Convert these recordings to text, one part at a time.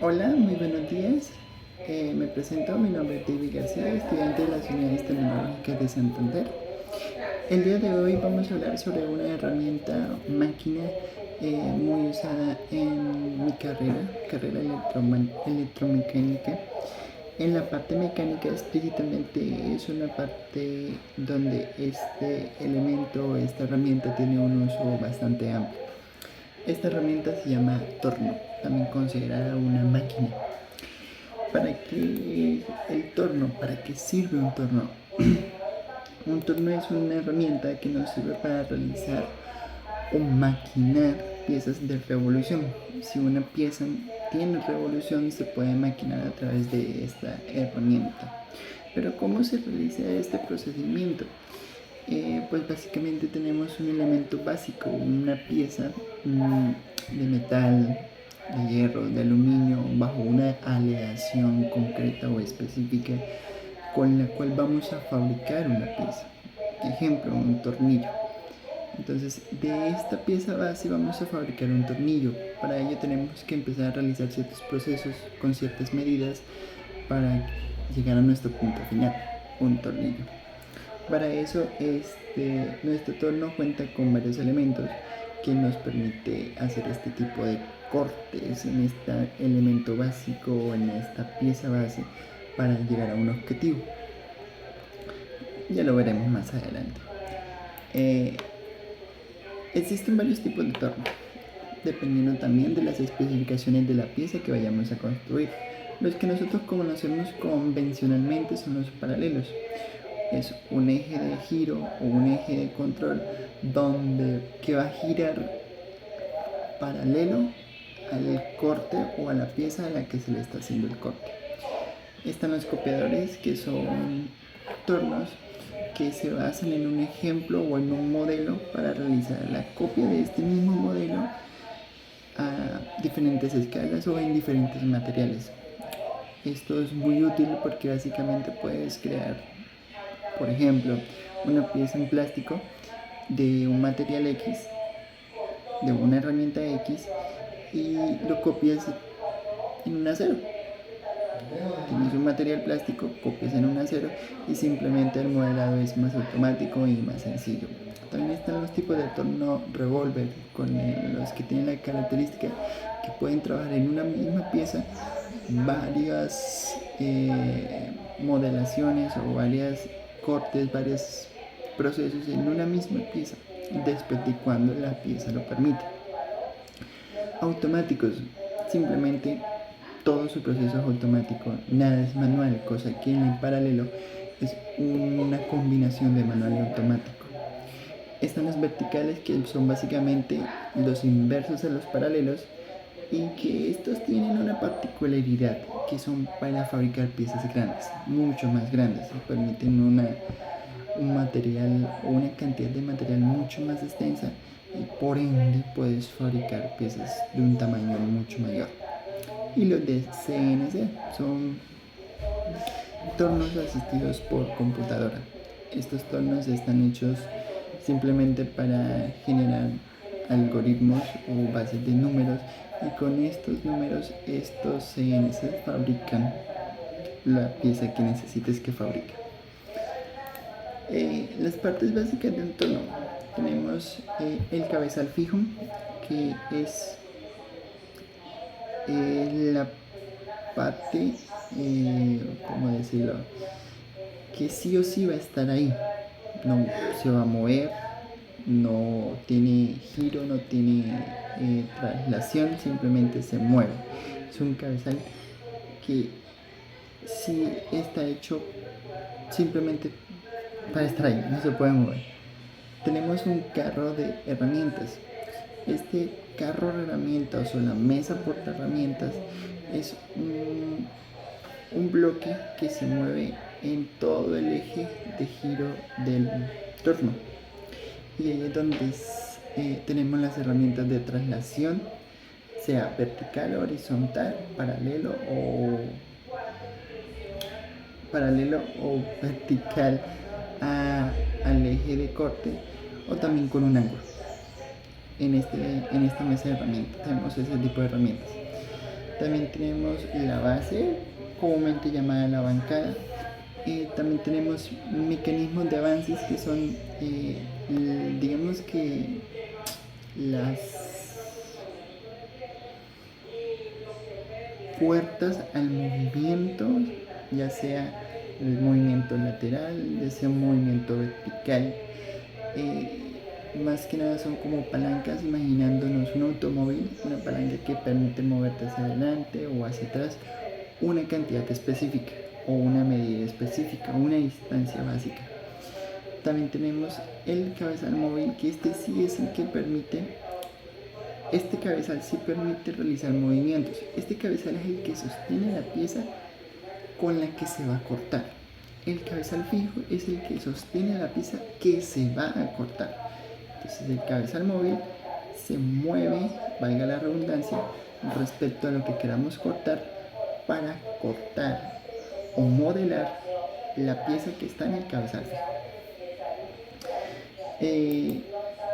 Hola, muy buenos días. Me presento, mi nombre es David García, estudiante de las Unidades Tecnológicas de Santander. El día de hoy vamos a hablar sobre una herramienta máquina muy usada en mi carrera electromecánica. En la parte mecánica explícitamente es una parte donde este elemento, esta herramienta tiene un uso bastante amplio. Esta herramienta se llama torno, también considerada una máquina. ¿Para qué el torno? ¿Para qué sirve un torno? Un torno es una herramienta que nos sirve para realizar o maquinar piezas de revolución. Si una pieza tiene revolución, se puede maquinar a través de esta herramienta. Pero ¿cómo se realiza este procedimiento? Pues básicamente tenemos un elemento básico, una pieza de metal, de hierro, de aluminio, bajo una aleación concreta o específica con la cual vamos a fabricar una pieza. Ejemplo, un tornillo. Entonces, de esta pieza base vamos a fabricar un tornillo. Para ello tenemos que empezar a realizar ciertos procesos con ciertas medidas para llegar a nuestro punto final, un tornillo. Para eso, nuestro torno cuenta con varios elementos que nos permite hacer este tipo de cortes en este elemento básico o en esta pieza base para llegar a un objetivo. Ya lo veremos más adelante. Existen varios tipos de torno, dependiendo también de las especificaciones de la pieza que vayamos a construir. Los que nosotros conocemos convencionalmente son los paralelos. Es un eje de giro o un eje de control que va a girar paralelo al corte o a la pieza a la que se le está haciendo el corte. Están los copiadores, que son tornos que se basan en un ejemplo o en un modelo para realizar la copia de este mismo modelo a diferentes escalas o en diferentes materiales. Esto es muy útil porque básicamente puedes crear, por ejemplo, una pieza en plástico de un material X, de una herramienta X, y lo copias en un acero. Tienes un material plástico, copias en un acero y simplemente el modelado es más automático y más sencillo. También están los tipos de torno revólver, con los que tienen la característica que pueden trabajar en una misma pieza varias modelaciones o varios cortes, varios procesos en una misma pieza, después de cuando la pieza lo permite. Automáticos, simplemente todo su proceso es automático, nada es manual, cosa que en el paralelo es una combinación de manual y automático. Están los verticales, que son básicamente los inversos a los paralelos, y que estos tienen una particularidad, que son para fabricar piezas grandes, mucho más grandes, y permiten un material o una cantidad de material mucho más extensa, y por ende puedes fabricar piezas de un tamaño mucho mayor. Y los de CNC son tornos asistidos por computadora. Estos tornos están hechos simplemente para generar algoritmos o bases de números, y con estos números estos CNC fabrican la pieza que necesites que fabrique. Las partes básicas de un torno: tenemos el cabezal fijo, que es la parte, ¿cómo decirlo?, que sí o sí va a estar ahí, no se va a mover, no tiene giro, no tiene traslación, simplemente se mueve. Es un cabezal que sí está hecho simplemente para estar ahí, no se puede mover. Tenemos un carro de herramientas. Este carro de herramientas o la mesa porta herramientas es un bloque que se mueve en todo el eje de giro del torno, y ahí es donde tenemos las herramientas de traslación, sea vertical, horizontal, paralelo o vertical al eje de corte, o también con un ángulo. En esta mesa de herramientas tenemos ese tipo de herramientas. También tenemos la base, comúnmente llamada la bancada. También tenemos mecanismos de avances que son, digamos que las puertas al movimiento, ya sea el movimiento lateral, ya sea un movimiento vertical. Más que nada son como palancas, imaginándonos un automóvil, una palanca que permite moverte hacia adelante o hacia atrás una cantidad específica o una medida específica, una distancia básica. También tenemos el cabezal móvil, que este sí es el que permite, este cabezal sí permite realizar movimientos. Este cabezal es el que sostiene la pieza con la que se va a cortar. El cabezal fijo es el que sostiene la pieza que se va a cortar. Entonces el cabezal móvil se mueve, valga la redundancia, respecto a lo que queramos cortar para cortar o modelar la pieza que está en el cabezal fijo.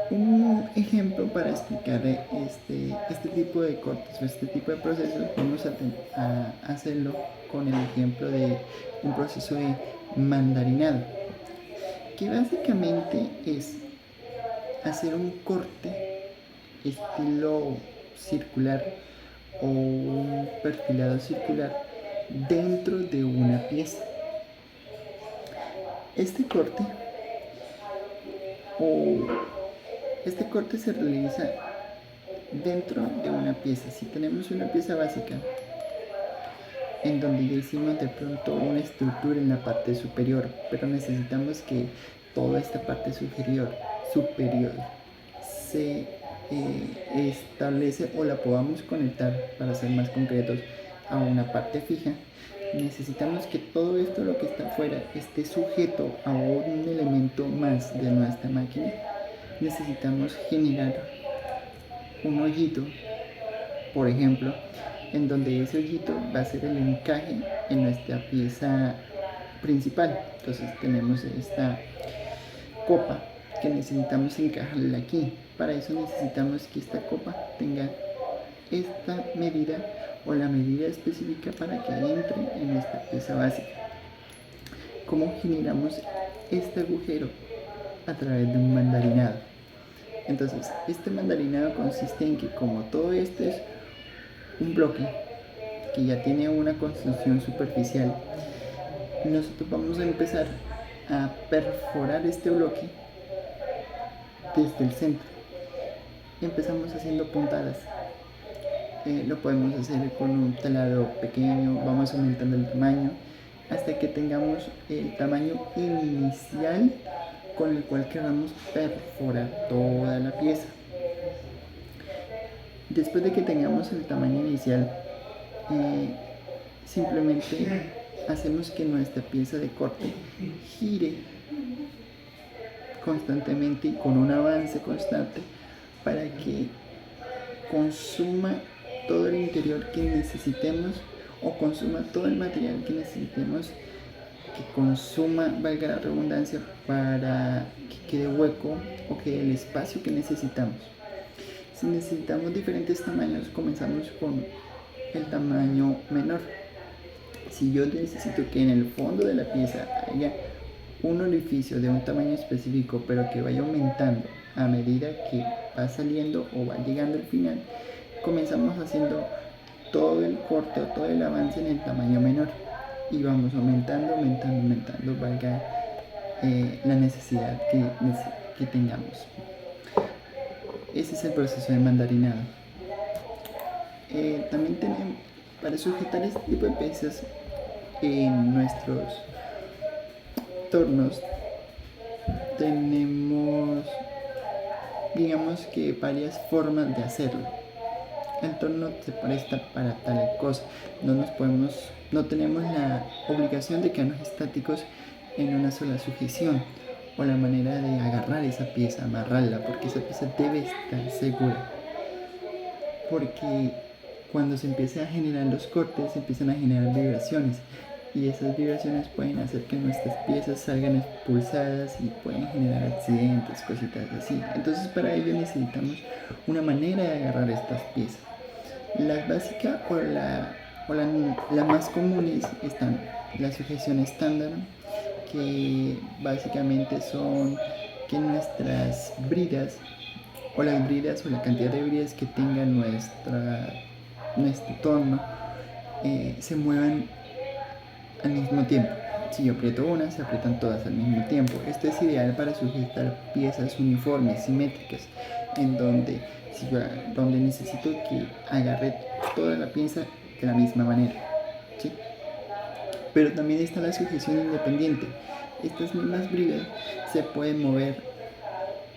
Un ejemplo para explicar este tipo de cortes o este tipo de procesos, vamos a hacerlo con el ejemplo de un proceso de mandarinado, que básicamente es hacer un corte estilo circular o un perfilado circular dentro de una pieza. Este corte se realiza dentro de una pieza. Si tenemos una pieza básica en donde ya hicimos de pronto una estructura en la parte superior, pero necesitamos que toda esta parte superior se establece o la podamos conectar, para ser más concretos, a una parte fija. Necesitamos que todo esto, lo que está afuera, esté sujeto a un elemento más de nuestra máquina. Necesitamos generar un hoyito, por ejemplo, en donde ese hoyito va a ser el encaje en nuestra pieza principal. Entonces tenemos esta copa que necesitamos encajarla aquí. Para eso necesitamos que esta copa tenga esta medida o la medida específica para que entre en nuestra pieza básica. ¿Cómo generamos este agujero? A través de un mandarinado. Entonces, este mandarinado consiste en que, como todo esto es un bloque que ya tiene una construcción superficial, nosotros vamos a empezar a perforar este bloque desde el centro. Empezamos haciendo puntadas. Lo podemos hacer con un taladro pequeño, vamos aumentando el tamaño hasta que tengamos el tamaño inicial con el cual queramos perforar toda la pieza. Después de que tengamos el tamaño inicial, simplemente hacemos que nuestra pieza de corte gire constantemente y con un avance constante para que consuma todo el interior que necesitemos o consuma todo el material que necesitemos, que consuma, valga la redundancia, para que quede hueco o que el espacio que necesitamos. Si necesitamos diferentes tamaños, comenzamos con el tamaño menor. Si yo necesito que en el fondo de la pieza haya un orificio de un tamaño específico, pero que vaya aumentando a medida que va saliendo o va llegando al final, comenzamos haciendo todo el corte o todo el avance en el tamaño menor y vamos aumentando, valga la necesidad que tengamos. Ese es el proceso de mandarinado. También tenemos, para sujetar este tipo de piezas en nuestros tornos, tenemos, digamos que, varias formas de hacerlo. El torno se presta para tal cosa. No tenemos la obligación de quedarnos estáticos en una sola sujeción o la manera de agarrar esa pieza, amarrarla, porque esa pieza debe estar segura. Porque cuando se empiezan a generar los cortes, se empiezan a generar vibraciones y esas vibraciones pueden hacer que nuestras piezas salgan expulsadas y pueden generar accidentes, cositas así. Entonces, para ello necesitamos una manera de agarrar estas piezas. Las básicas las más comunes están la sujeción estándar, que básicamente son que nuestras bridas o las bridas o la cantidad de bridas que tenga nuestro torno se muevan al mismo tiempo. Si yo aprieto una, se aprietan todas al mismo tiempo. Esto es ideal para sujetar piezas uniformes, simétricas, en donde necesito que agarre toda la pieza de la misma manera, ¿sí? Pero también está la sujeción independiente. Estas mismas bridas se pueden mover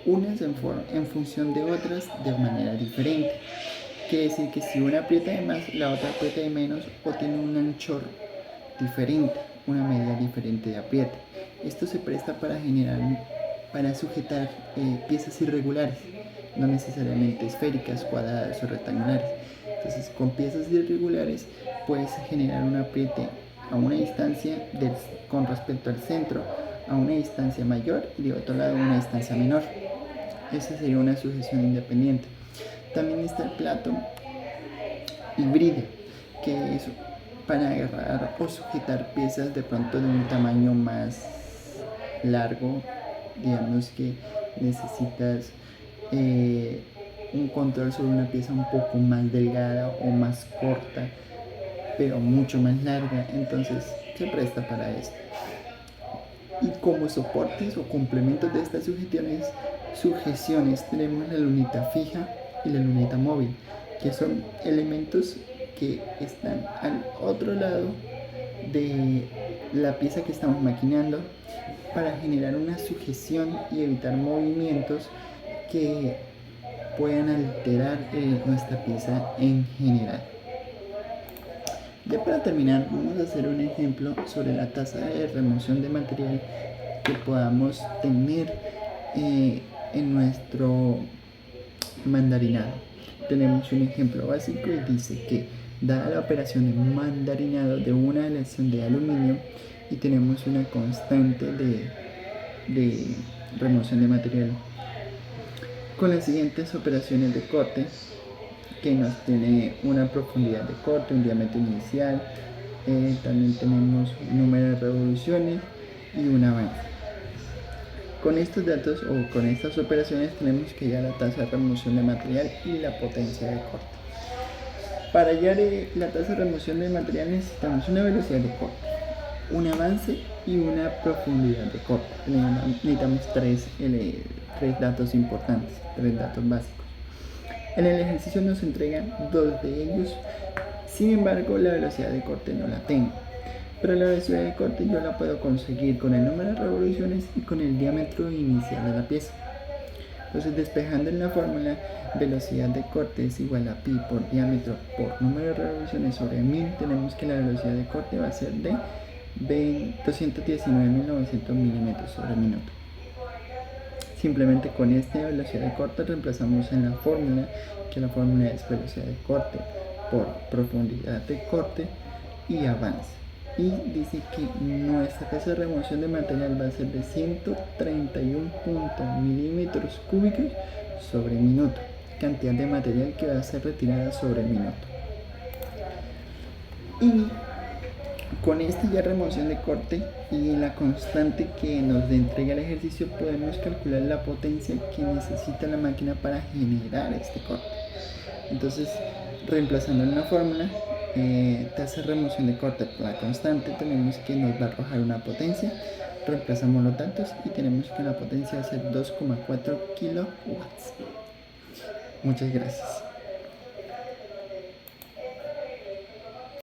unas en función de otras de manera diferente. Quiere decir que si una aprieta de más, la otra aprieta de menos, o tiene un anchor diferente, una medida diferente de apriete. Esto se presta para sujetar piezas irregulares, no necesariamente esféricas, cuadradas o rectangulares. Entonces, con piezas irregulares puedes generar un apriete a una distancia con respecto al centro, a una distancia mayor, y de otro lado a una distancia menor. Esa sería una sujeción independiente. También está el plato híbrido, que es para agarrar o sujetar piezas de pronto de un tamaño más largo. Digamos que necesitas un control sobre una pieza un poco más delgada o más corta, pero mucho más larga, entonces se presta para esto. Y como soportes o complementos de estas sujeciones tenemos la luneta fija y la luneta móvil, que son elementos que están al otro lado de la pieza que estamos maquinando para generar una sujeción y evitar movimientos que puedan alterar nuestra pieza en general. Ya para terminar, vamos a hacer un ejemplo sobre la tasa de remoción de material que podamos tener en nuestro mandarinado. Tenemos un ejemplo básico y dice que dada la operación de mandarinado de una aleación de aluminio y tenemos una constante de remoción de material con las siguientes operaciones de corte, que nos tiene una profundidad de corte, un diámetro inicial, también tenemos un número de revoluciones y un avance. Con estos datos o con estas operaciones tenemos que hallar la tasa de remoción de material y la potencia de corte. Para hallar la tasa de remoción de material necesitamos una velocidad de corte, un avance y una profundidad de corte. Necesitamos tres datos importantes, tres datos básicos. En el ejercicio nos entregan dos de ellos, sin embargo la velocidad de corte no la tengo. Pero la velocidad de corte yo la puedo conseguir con el número de revoluciones y con el diámetro inicial de la pieza. Entonces, despejando en la fórmula, velocidad de corte es igual a pi por diámetro por número de revoluciones sobre 1000, tenemos que la velocidad de corte va a ser de 219.900 milímetros sobre minuto. Simplemente con esta velocidad de corte reemplazamos en la fórmula, que la fórmula es velocidad de corte por profundidad de corte y avance. Y dice que nuestra tasa de remoción de material va a ser de 131 milímetros cúbicos sobre minuto, cantidad de material que va a ser retirada sobre minuto. Y con esta ya remoción de corte y la constante que nos entrega el ejercicio, podemos calcular la potencia que necesita la máquina para generar este corte. Entonces, reemplazando en la fórmula, tasa de remoción de corte por la constante, tenemos que nos va a arrojar una potencia. Reemplazamos los datos y tenemos que la potencia va a ser 2,4 kilowatts. Muchas gracias.